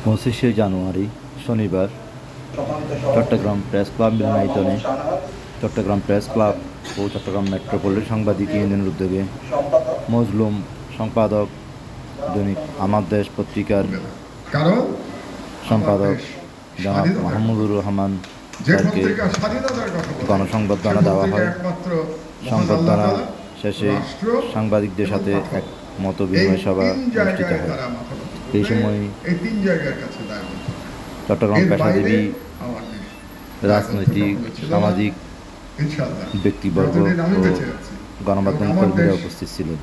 পঁচিশে জানুয়ারি শনিবার Chittagong press club মিলনায়তনে চট্টগ্রাম প্রেস ক্লাব ও চট্টগ্রাম মেট্রোপলিটন সাংবাদিক ইউনিয়নের উদ্যোগে মজলুম সম্পাদক দৈনিক আমার দেশ পত্রিকার সম্পাদক জনাব মাহমুদুর রহমান স্যারকে গণসংবর্ধনা দেওয়া হয়। সংবর্ধনা শেষে সাংবাদিকদের সাথে এক মত বিনিময় সভা অনুষ্ঠিত হয়। এই সময় চট্টগ্রাম পেশাজীবী, রাজনৈতিক, সামাজিক ব্যক্তিবর্গ ও গণমাধ্যম কর্মীরা উপস্থিত ছিলেন।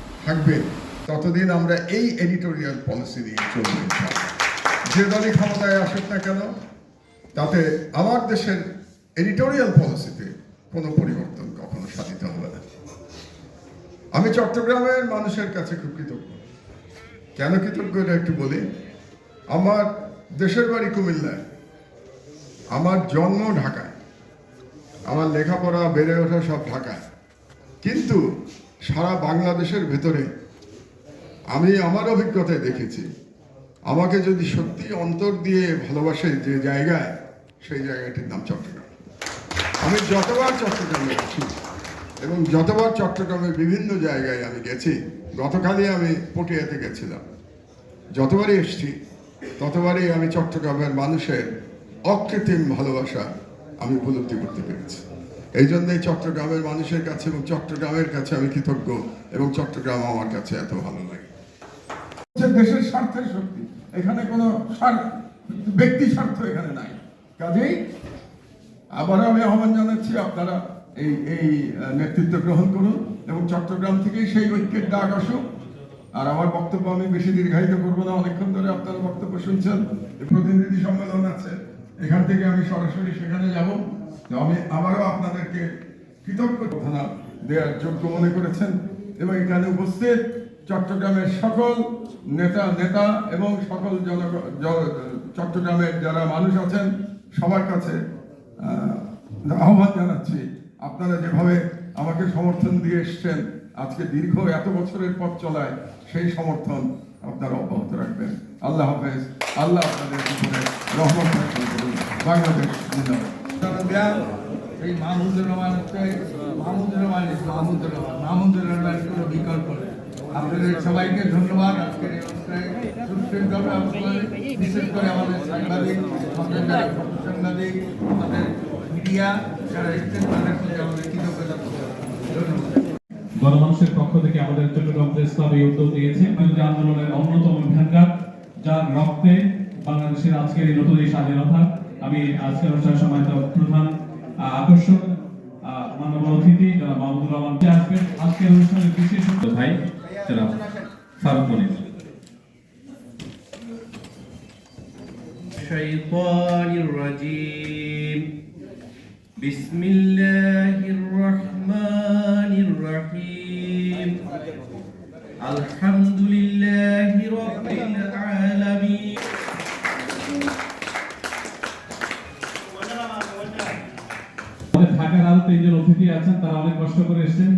ততদিন আমরা এই এডিটোরিয়াল পলিসি নিয়ে চলব। যে দলই ক্ষমতায় আসুক না কেন, তাতে আমার দেশের এডিটোরিয়াল পলিসিতে কোনো পরিবর্তন কখনো সাধিত হবে না। আমি চট্টগ্রামের মানুষের কাছে খুব কৃতজ্ঞ। কেন কৃতজ্ঞ এটা একটু বলি। আমার দেশের বাড়ি কুমিল্লায়, আমার জন্ম ঢাকায়, আমার লেখাপড়া বেড়ে ওঠা সব ঢাকায়, কিন্তু সারা বাংলাদেশের ভেতরে আমি আমার অভিজ্ঞতায় দেখেছি, আমাকে যদি সত্যি অন্তর দিয়ে ভালোবাসে যে জায়গায়, সেই জায়গাটির নাম চট্টগ্রাম। আমি যতবার চট্টগ্রামে গেছি এবং যতবার চট্টগ্রামের বিভিন্ন জায়গায় আমি গেছি, গতকালই আমি পটিয়াতে গেছিলাম, যতবারই এসছি ততবারই আমি চট্টগ্রামের মানুষের অকৃত্রিম ভালোবাসা আমি উপলব্ধি করতে পেরেছি। এই জন্যই চট্টগ্রামের মানুষের কাছে এবং চট্টগ্রামের কাছে আমি কৃতজ্ঞ, এবং চট্টগ্রাম আমার কাছে এত ভালো লাগে। দেশের স্বার্থের শক্তি, এখানে কোনো ব্যক্তি স্বার্থ এখানে নাই। কাজেই আবার আমি আহ্বান জানাচ্ছি, আপনারা এই নেতৃত্ব গ্রহণ করুন এবং চট্টগ্রাম থেকেই সেই ঐক্যের ডাক আসুক। আর আমার বক্তব্য আমি বেশি দীর্ঘায়িত করবো না, অনেকক্ষণ ধরে আপনারা বক্তব্য শুনছেন। প্রতিনিধি সম্মেলন আছে, এখান থেকে আমি সরাসরি সেখানে যাব। আমি আবারও আপনাদেরকে কৃতজ্ঞ ঘোষণা দেওয়ার যোগ্য মনে করেছেন, এবং এখানে উপস্থিত চট্টগ্রামের সকল নেতা এবং সকল চট্টগ্রামের যারা মানুষ আছেন সবার কাছে আহ্বান জানাচ্ছি, আপনারা যেভাবে আমাকে সমর্থন দিয়ে এসছেন আজকে দীর্ঘ এত বছরের পথ চলায়, সেই সমর্থন আপনারা অব্যাহত রাখবেন। আল্লাহ হাফেজ। আল্লাহ আপনাদের উপরে রহমত বর্ষণ করুন। বাংলাদেশ জিন্দাবাদ। এই মাহমুদুর রহমান কোনো বিকল্প নেই। আপনাদের সবাইকে ধন্যবাদ। আজকের এই অনুষ্ঠানে বিশেষ করে আমাদের সাংবাদিক, আমাদের যারা ফটো সাংবাদিক, আমাদের মিডিয়া যারা এসছেন, তাদের প্রতি আমাদের কৃতজ্ঞতা ধন্যবাদ। গণমানুষের পক্ষ থেকে আমাদের চট্টগ্রাম প্রেস ক্লাব এই উদ্যোগ নিয়েছে বিরোধী আন্দোলনের অন্যতম ভ্যানগার্ড, যার রক্তে বাংলাদেশের আজকের এই নতুন এই স্বাধীনতা। আমি আজকের অনুষ্ঠানের সময়ত প্রধান আকর্ষক মাননীয় অতিথি যারা মাহমুদুর রহমান আসবেন। আজকের অনুষ্ঠানের বিশেষ ভাই যারা ফারুক মনির। শাইতানির রাজিম। বিসমিল্লাহির রহমানির রহিম। আলহামদুলিল্লাহি রাব্বিল আলামিন। ঢাকার আরো 3 জন অতিথি আছেন, তারা অনেক কষ্ট করে এসেছেন।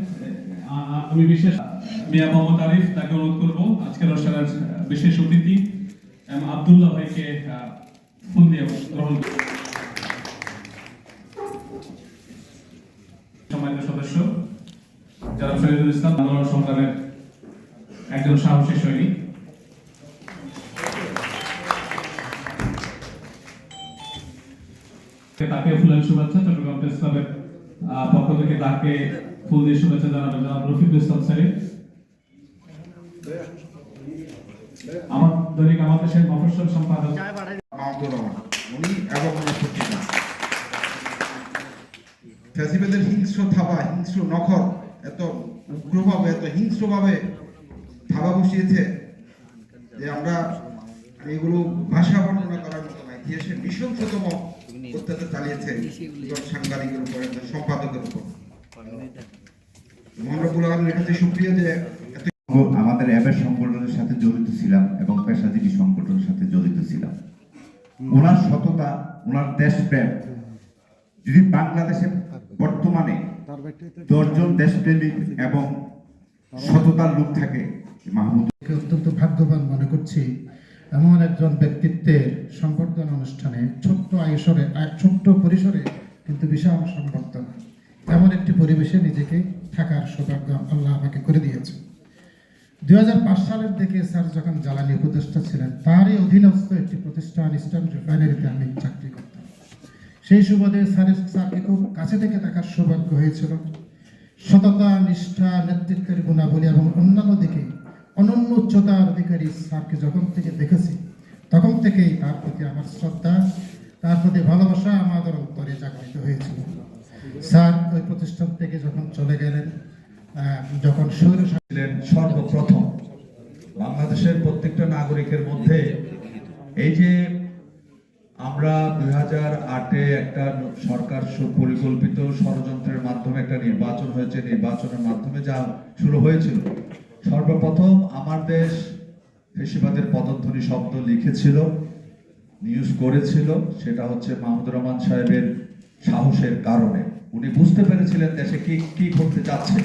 আমি বিশেষ মিয়া মোহাম্মদ আরিফ তাকে অনুরোধ করবো আজকের অনুষ্ঠানের বিশেষ অতিথি আব্দুল্লাহ ভাইকে ফুল দিয়ে গ্রহণ করব। সম্মানিত সদস্য যারা শহীদুল ইসলাম আন্দোলন সংগ্রামের একজন সাহসী সৈনিক, তাকে ফুলের শুভেচ্ছা। চট্টগ্রাম প্রেস ক্লাবের পক্ষ থেকে তাকে ফুল দিয়ে শুভেচ্ছা জানাবেন জনাব রফিকুল ইসলাম স্যার। আমার দৈনিক আমার দেশের মফস্বল সম্পাদক উনি এবং ফ্যাসিবাদের হিংস্র থাবা, হিংস্র নখর এত উগ্রভাবে, এত হিংস্রভাবে থাবা বসিয়েছে যে আমরা এগুলো ভাষা বর্ণনা করার মতো না। ইতিহাসের নৃশংসতম অত্যাচার চালিয়েছে সাংবাদিকের উপর, সম্পাদকের উপর। মহানবুল আলমের কাছে সুপ্রিয় যে আমাদের অ্যাবের সংগঠনের সাথে জড়িত ছিলাম এবং পেশাজীবী সংগঠনের সাথে জড়িত ছিলাম। ওনার সততা, ওনার দেশপ্রেম, যদি বাংলাদেশে বর্তমানে 10 জন দেশপ্রেমিক এবং সততার লোক থাকে, মাহমুদ অত্যন্ত ভাগ্যবান মনে করছি এমন একজন ব্যক্তিত্বের সংবর্ধনা অনুষ্ঠানে ছোট্ট পরিসরে কিন্তু বিশাল সংবর্ধনা, এমন একটি পরিবেশে নিজেকে থাকার সৌভাগ্য আল্লাহ আমাকে করে দিয়েছে। 2005 সালের দিকে স্যার যখন জ্বালানি উপদেষ্টা ছিলেন, তারই অধীনস্থ একটি প্রতিষ্ঠান ইস্টার্ন রিফাইনারিতে আমি চাকরি করতাম। সেই সুবাদে স্যারকে খুব কাছে থেকে দেখার সৌভাগ্য হয়েছিল। সততা, নিষ্ঠা, নেতৃত্বের গুণাবলী এবং অন্যান্য দিকে অনন্য উচ্চতার অধিকারী স্যারকে যখন থেকে দেখেছি, তখন থেকেই তার প্রতি আমার শ্রদ্ধা, তার প্রতি ভালোবাসা আমাদের অন্তরে জাগরিত হয়েছিল। স্যার ওই প্রতিষ্ঠান থেকে যখন চলে গেলেন, যখন ছিলেন সর্বপ্রথম বাংলাদেশের প্রত্যেকটা নাগরিকের মধ্যে এই যে আমরা 2008-এ একটা সরকার পরিকল্পিত ষড়যন্ত্রের মাধ্যমে একটা নির্বাচন হয়েছে, নির্বাচনের মাধ্যমে যা শুরু হয়েছিল, সর্বপ্রথম আমার দেশ ফেসিবাদের পদধ্বনি শব্দ লিখেছিল, নিউজ করেছিল। সেটা হচ্ছে মাহমুদুর রহমান সাহেবের সাহসের কারণে। উনি বুঝতে পেরেছিলেন দেশে কি করতে যাচ্ছে।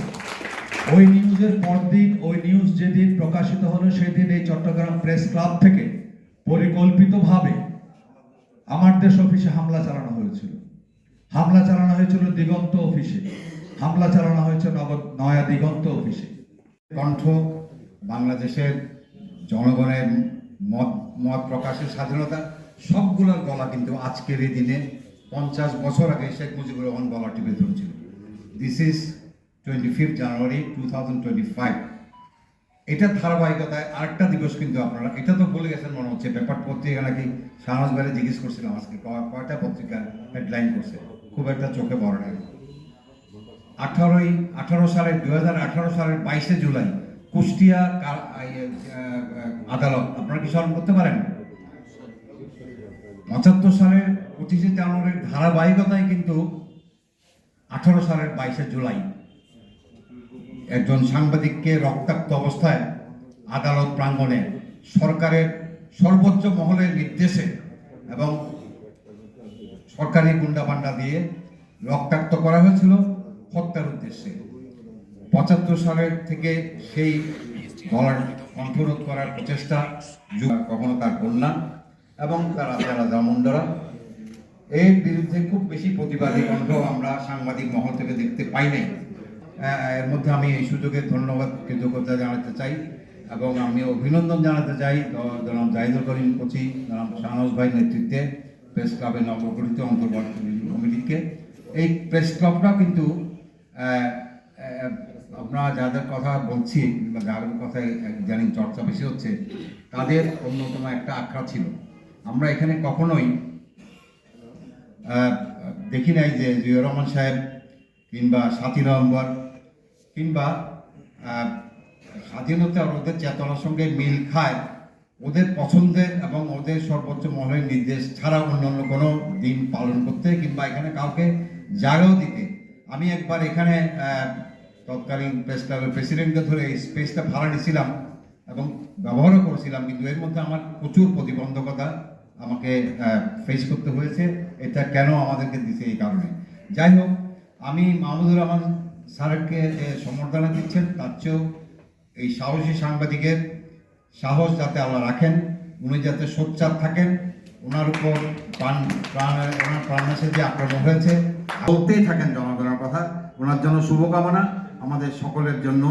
ওই নিউজের পরদিন, ওই নিউজ যেদিন প্রকাশিত হলো, সেদিন এই চট্টগ্রাম প্রেস ক্লাব থেকে পরিকল্পিতভাবে আমার দেশ অফিসে হামলা চালানো হয়েছিল। হামলা চালানো হয়েছিল দিগন্ত অফিসে, হামলা চালানো হয়েছে নয়া দিগন্ত অফিসে। কণ্ঠ, বাংলাদেশের জনগণের মত প্রকাশের স্বাধীনতা, সবগুলোর গলা কিন্তু আজকের এই দিনে 50 বছর আগে শেখ মুজিবুর রহমান গলা টিপে ধরেছিল। দিস ইজ 25 জানুয়ারি 2025। এটার ধারাবাহিকতায় আরেকটা দিবস কিন্তু আপনারা, এটা তো বলে গেছেন মনে হচ্ছে, পেপার পত্রিকা নাকি শাহনাজ ভাইরে জিজ্ঞেস করছিলাম আজকে কয়টা পত্রিকা হেডলাইন করছে, খুব একটা চোখে পড়ে না। 2018 সালের 22 জুলাই কুষ্টিয়া আদালত, আপনারা কি স্মরণ করতে পারেন? 75 সালের 25 জানুয়ারির ধারাবাহিকতায় কিন্তু 18 সালের 22 জুলাই একজন সাংবাদিককে রক্তাক্ত অবস্থায় আদালত প্রাঙ্গণে সরকারের সর্বোচ্চ মহলের নির্দেশে এবং সরকারি গুন্ডাপান্ডা দিয়ে রক্তাক্ত করা হয়েছিল হত্যার উদ্দেশ্যে। 75 সালের থেকে সেই গলার কণ্ঠরোধ করার প্রচেষ্টা কখনো তার কন্যা এবং তার রাজা মুন্ডারা, এর বিরুদ্ধে খুব বেশি প্রতিবাদী কণ্ঠ আমরা সাংবাদিক মহল থেকে দেখতে পাই নাই। এর মধ্যে আমি এই সুযোগে ধন্যবাদ, কৃতজ্ঞতা জানাতে চাই এবং আমি অভিনন্দন জানাতে চাই জনাব জাহিদুল করিম কোচি, জনাব শাহনাজ ভাই নেতৃত্বে প্রেস ক্লাবের নবগঠিত অন্তর্বর্তীকালীন কমিটিকে। এই প্রেস ক্লাবটা কিন্তু আপনারা যাদের কথা বলছি বা যাদের কথায় জানি চর্চা বেশি হচ্ছে, তাদের অন্যতম একটা আখড়া ছিল। আমরা এখানে কখনোই দেখি নাই যে জিয়াউর রহমান সাহেব কিংবা 7ই নভেম্বর কিংবা স্বাধীনতা ওদের চেতনার সঙ্গে মিল খায়, ওদের পছন্দের এবং ওদের সর্বোচ্চ মহলের নির্দেশ ছাড়া অন্য কোনো দিন পালন করতে কিংবা এখানে কাউকে জায়গাও দিতে। আমি একবার এখানে তৎকালীন প্রেস ক্লাবের প্রেসিডেন্টকে ধরে এই স্পেসটা ভাড়া নিয়েছিলাম এবং ব্যবহারও করেছিলাম, কিন্তু এর মধ্যে আমার প্রচুর প্রতিবন্ধকতা আমাকে ফেস করতে হয়েছে। এটা কেন আমাদেরকে দিছে এই কারণে। যাই হোক, আমি মাহমুদুর রহমান স্যারকে সম্বর্ধনা দিচ্ছেন, তার চেয়েও এই সাহসী সাংবাদিকের সাহস যাতে আল্লাহ রাখেন, উনি যাতে সোচ্চার থাকেন, ওনার উপর ওনার প্রাণনাশে যে আক্রমণ হয়েছে বলতেই থাকেন জনগণের কথা। ওনার জন্য শুভকামনা আমাদের সকলের জন্য।